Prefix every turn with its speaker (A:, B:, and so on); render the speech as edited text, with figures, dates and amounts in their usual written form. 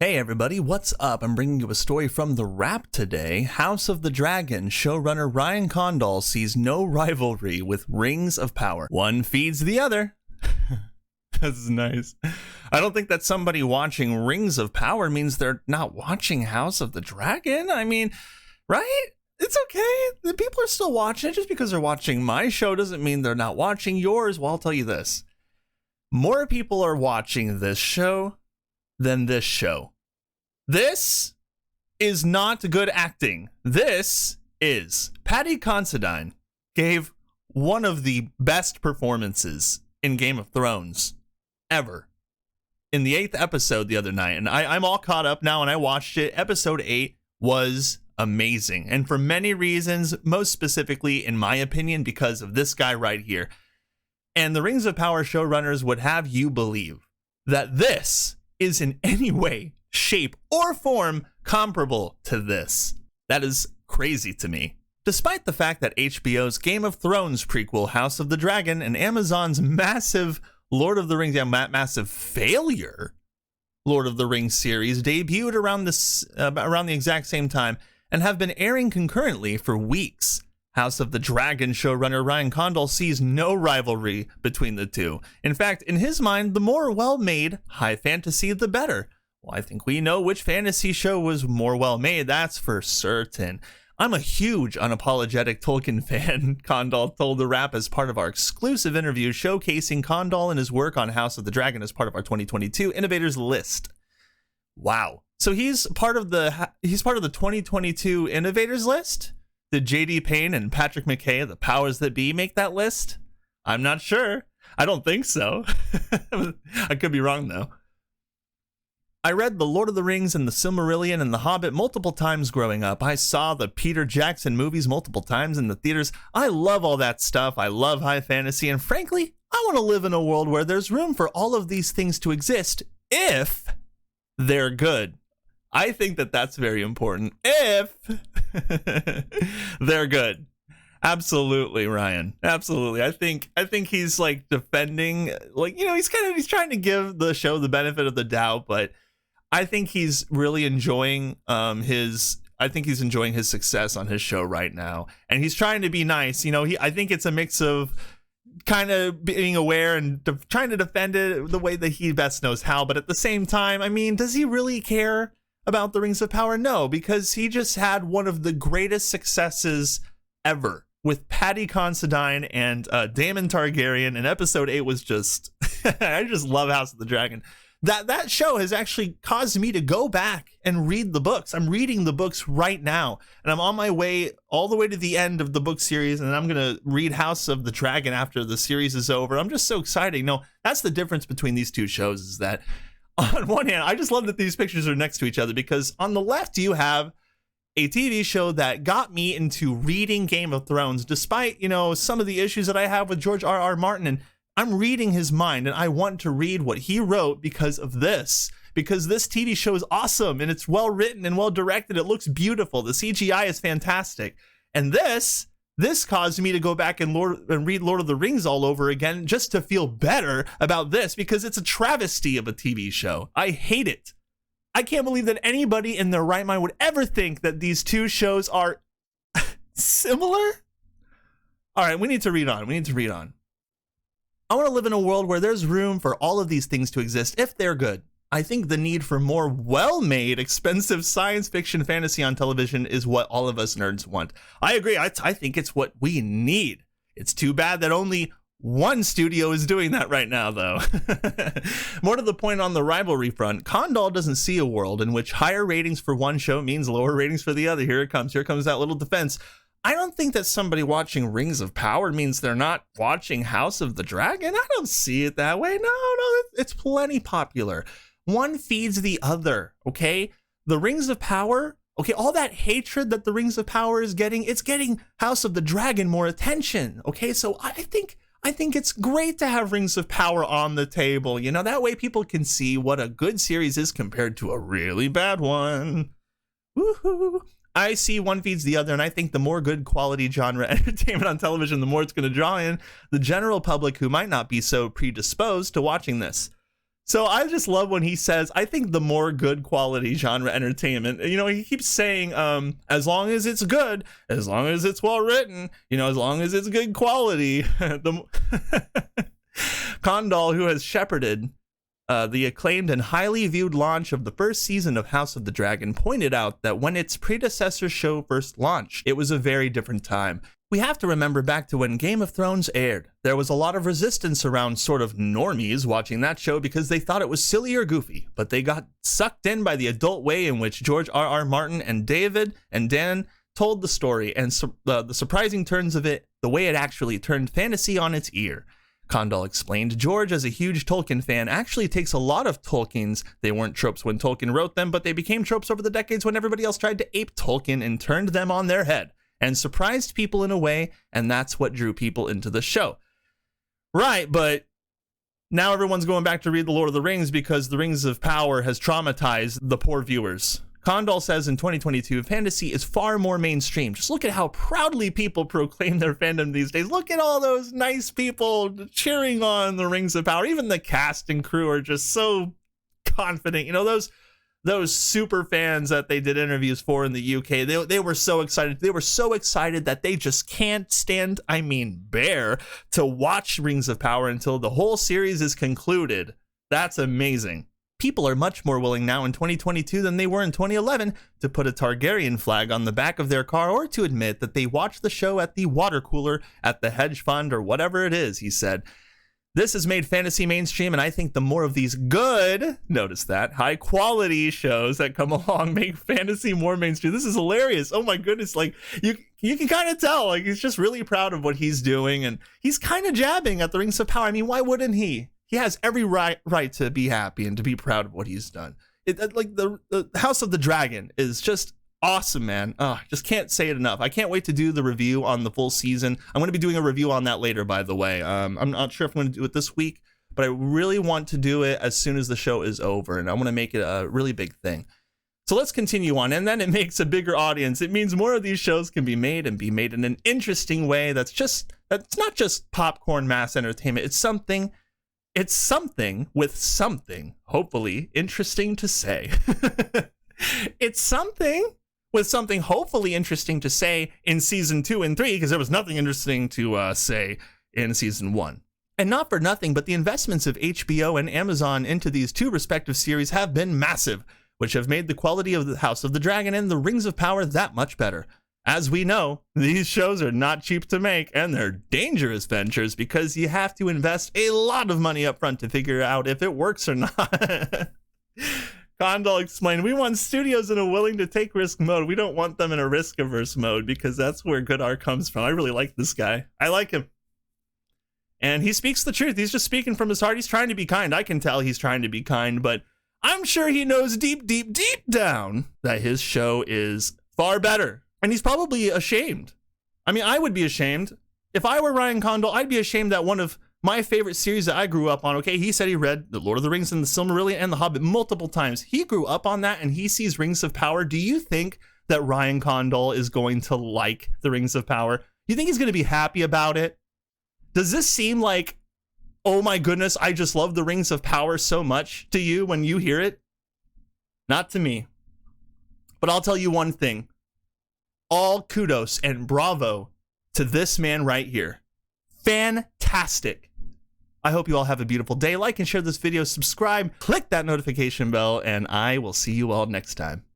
A: Hey everybody, what's up? I'm bringing you a story from The Wrap today. House of the Dragon showrunner Ryan Condal sees no rivalry with Rings of Power. One feeds the other. That's nice. I don't think that somebody watching Rings of Power means they're not watching House of the Dragon. I mean, right? It's okay. The people are still watching it. Just because they're watching my show doesn't mean they're not watching yours. Well, I'll tell you this. More people are watching this show than this show. This is not good acting. This is Paddy Considine gave one of the best performances in Game of Thrones ever in the 8th episode the other night. And I'm all caught up now and I watched it. Episode 8 was amazing. And for many reasons, most specifically, in my opinion, because of this guy right here. And the Rings of Power showrunners would have you believe that this is in any way, shape, or form comparable to this. That is crazy to me. Despite the fact that HBO's Game of Thrones prequel House of the Dragon and Amazon's massive Lord of the Rings, massive failure Lord of the Rings series debuted around the exact same time and have been airing concurrently for weeks, House of the Dragon showrunner Ryan Condal sees no rivalry between the two. In fact, in his mind, the more well-made high fantasy, the better. Well, I think we know which fantasy show was more well-made, that's for certain. I'm a huge unapologetic Tolkien fan, Condal told The Wrap as part of our exclusive interview showcasing Condal and his work on House of the Dragon as part of our 2022 Innovators List. Wow. So he's part of the 2022 Innovators List? Did J.D. Payne and Patrick McKay, the powers that be, make that list? I'm not sure. I don't think so. I could be wrong, though. I read The Lord of the Rings and The Silmarillion and The Hobbit multiple times growing up. I saw the Peter Jackson movies multiple times in the theaters. I love all that stuff. I love high fantasy. And frankly, I want to live in a world where there's room for all of these things to exist if they're good. I think that that's very important. If they're good. Absolutely, Ryan. Absolutely. I think he's like defending, like, you know, he's trying to give the show the benefit of the doubt, but I think he's really enjoying his success on his show right now. And he's trying to be nice. You know, I think it's a mix of kind of being aware and trying to defend it the way that he best knows how. But at the same time, I mean, does he really care about the Rings of Power? No, because he just had one of the greatest successes ever with Paddy Considine and Daemon Targaryen. And episode 8 was just, I just love House of the Dragon. That show has actually caused me to go back and read the books. I'm reading the books right now, and I'm on my way all the way to the end of the book series, and I'm going to read House of the Dragon after the series is over. I'm just so excited. You know, that's the difference between these two shows, is that on one hand, I just love that these pictures are next to each other, because on the left you have a TV show that got me into reading Game of Thrones, despite, you know, some of the issues that I have with George R.R. Martin, and I'm reading his mind, and I want to read what he wrote because of this. Because this TV show is awesome, and it's well written and well directed. It looks beautiful. The CGI is fantastic. And this caused me to go back and read Lord of the Rings all over again, just to feel better about this, because it's a travesty of a TV show. I hate it. I can't believe that anybody in their right mind would ever think that these two shows are similar. All right, we need to read on. I want to live in a world where there's room for all of these things to exist if they're good. I think the need for more well-made, expensive science fiction fantasy on television is what all of us nerds want. I agree. I think it's what we need. It's too bad that only one studio is doing that right now, though. More to the point on the rivalry front, Condal doesn't see a world in which higher ratings for one show means lower ratings for the other. Here comes that little defense. I don't think that somebody watching Rings of Power means they're not watching House of the Dragon. I don't see it that way. No, it's plenty popular. One feeds the other, okay? The Rings of Power, okay, all that hatred that the Rings of Power is getting, it's getting House of the Dragon more attention, okay? So I think it's great to have Rings of Power on the table. You know, that way people can see what a good series is compared to a really bad one. Woohoo! I see one feeds the other, and I think the more good quality genre entertainment on television, the more it's going to draw in the general public who might not be so predisposed to watching this. So I just love when he says, I think the more good quality genre entertainment, you know, he keeps saying, as long as it's good, as long as it's well written, you know, as long as it's good quality. Condal, who has shepherded the acclaimed and highly viewed launch of the first season of House of the Dragon, pointed out that when its predecessor show first launched, it was a very different time. We have to remember back to when Game of Thrones aired. There was a lot of resistance around sort of normies watching that show because they thought it was silly or goofy, but they got sucked in by the adult way in which George R.R. Martin and David and Dan told the story, and the surprising turns of it, the way it actually turned fantasy on its ear. Condal explained, George, as a huge Tolkien fan, actually takes a lot of Tolkien's. They weren't tropes when Tolkien wrote them, but they became tropes over the decades when everybody else tried to ape Tolkien and turned them on their head and surprised people in a way, and that's what drew people into the show. Right, but now everyone's going back to read The Lord of the Rings because the Rings of Power has traumatized the poor viewers. Condal says in 2022, fantasy is far more mainstream. Just look at how proudly people proclaim their fandom these days. Look at all those nice people cheering on the Rings of Power. Even the cast and crew are just so confident. You know, those super fans that they did interviews for in the UK, they were so excited. They were so excited that they just can't stand, bear to watch Rings of Power until the whole series is concluded. That's amazing. People are much more willing now in 2022 than they were in 2011 to put a Targaryen flag on the back of their car or to admit that they watched the show at the water cooler at the hedge fund or whatever it is, he said. This has made fantasy mainstream, and I think the more of these good, notice that, high-quality shows that come along make fantasy more mainstream. This is hilarious. Oh, my goodness. Like, you can kind of tell, like, he's just really proud of what he's doing, and he's kind of jabbing at the Rings of Power. I mean, why wouldn't he? He has every right to be happy and to be proud of what he's done. Like, the House of the Dragon is just awesome, man. Just can't say it enough. I can't wait to do the review on the full season. I'm going to be doing a review on that later, by the way. I'm not sure if I'm going to do it this week, but I really want to do it as soon as the show is over, and I want to make it a really big thing. So let's continue on, and then it makes a bigger audience. It means more of these shows can be made and be made in an interesting way that's not just popcorn mass entertainment. It's something with something, hopefully, interesting to say. It's something with something hopefully interesting to say in season 2 and 3, because there was nothing interesting to say in season 1. And not for nothing, but the investments of HBO and Amazon into these two respective series have been massive, which have made the quality of the House of the Dragon and the Rings of Power that much better. As we know, these shows are not cheap to make, and they're dangerous ventures because you have to invest a lot of money up front to figure out if it works or not. Condal explained, we want studios in a willing to take risk mode. We don't want them in a risk averse mode because that's where good art comes from. I really like this guy. I like him. And he speaks the truth. He's just speaking from his heart. He's trying to be kind. I can tell he's trying to be kind, but I'm sure he knows deep, deep, deep down that his show is far better. And he's probably ashamed. I mean, I would be ashamed. If I were Ryan Condal, I'd be ashamed that one of my favorite series that I grew up on, okay, he said he read The Lord of the Rings and The Silmarillion and The Hobbit multiple times. He grew up on that and he sees Rings of Power. Do you think that Ryan Condal is going to like the Rings of Power? You think he's going to be happy about it? Does this seem like, oh my goodness, I just love the Rings of Power so much to you when you hear it? Not to me. But I'll tell you one thing. All kudos and bravo to this man right here. Fantastic. I hope you all have a beautiful day. Like and share this video, subscribe, click that notification bell, and I will see you all next time.